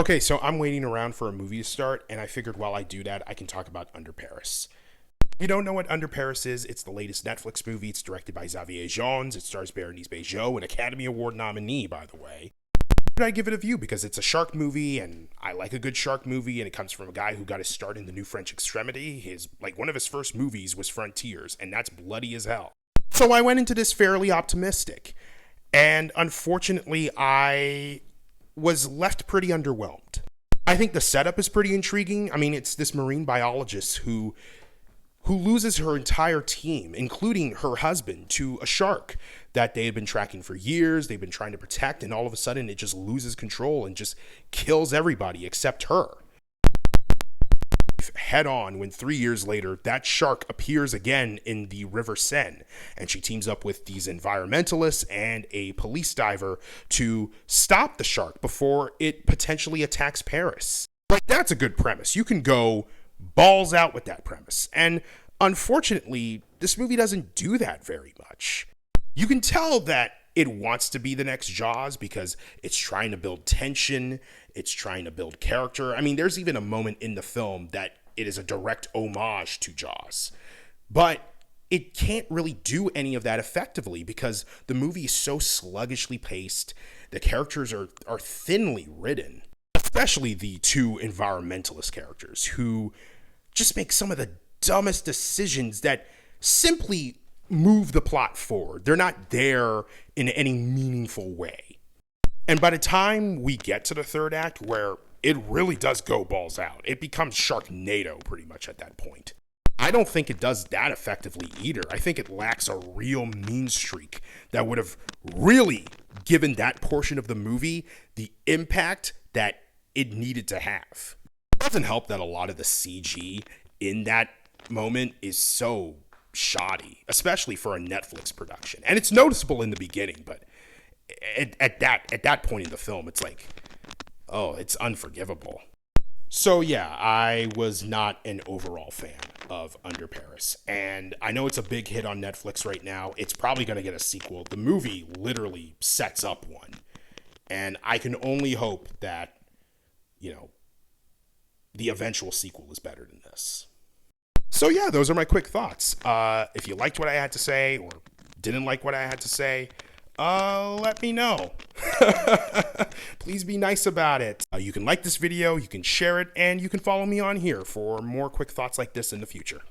Okay, so I'm waiting around for a movie to start, and I figured while I do that, I can talk about Under Paris. If you don't know what Under Paris is, it's the latest Netflix movie. It's directed by Xavier Jones. It stars Berenice Bejo, an Academy Award nominee, by the way. But I give it a view because it's a shark movie, and I like a good shark movie, and it comes from a guy who got his start in the New French Extremity. One of his first movies was Frontiers, and that's bloody as hell. So I went into this fairly optimistic, and unfortunately, I was left pretty underwhelmed. I think the setup is pretty intriguing. I mean, it's this marine biologist who loses her entire team, including her husband, to a shark that they had been tracking for years. They've been trying to protect, and all of a sudden it just loses control and just kills everybody except her. Head on when 3 years later that shark appears again in the River Seine, and she teams up with these environmentalists and a police diver to stop the shark before it potentially attacks Paris. Like, that's a good premise. You can go balls out with that premise. And unfortunately, this movie doesn't do that very much. You can tell that it wants to be the next Jaws because it's trying to build tension, it's trying to build character. I mean, there's even a moment in the film that it is a direct homage to Jaws. But it can't really do any of that effectively because the movie is so sluggishly paced. The characters are thinly written, especially the two environmentalist characters who just make some of the dumbest decisions that simply move the plot forward. They're not there in any meaningful way. And by the time we get to the third act, where it really does go balls out, it becomes Sharknado pretty much at that point. I don't think it does that effectively either. I think it lacks a real mean streak that would have really given that portion of the movie the impact that it needed to have. It doesn't help that a lot of the CG in that moment is so shoddy, especially for a Netflix production. And it's noticeable in the beginning, but at that point in the film, it's like, oh, it's unforgivable. So yeah, I was not an overall fan of Under Paris. And I know it's a big hit on Netflix right now. It's probably going to get a sequel. The movie literally sets up one. And I can only hope that, the eventual sequel is better than this. So yeah, those are my quick thoughts. If you liked what I had to say or didn't like what I had to say, let me know. Please be nice about it. You can like this video, you can share it, and you can follow me on here for more quick thoughts like this in the future.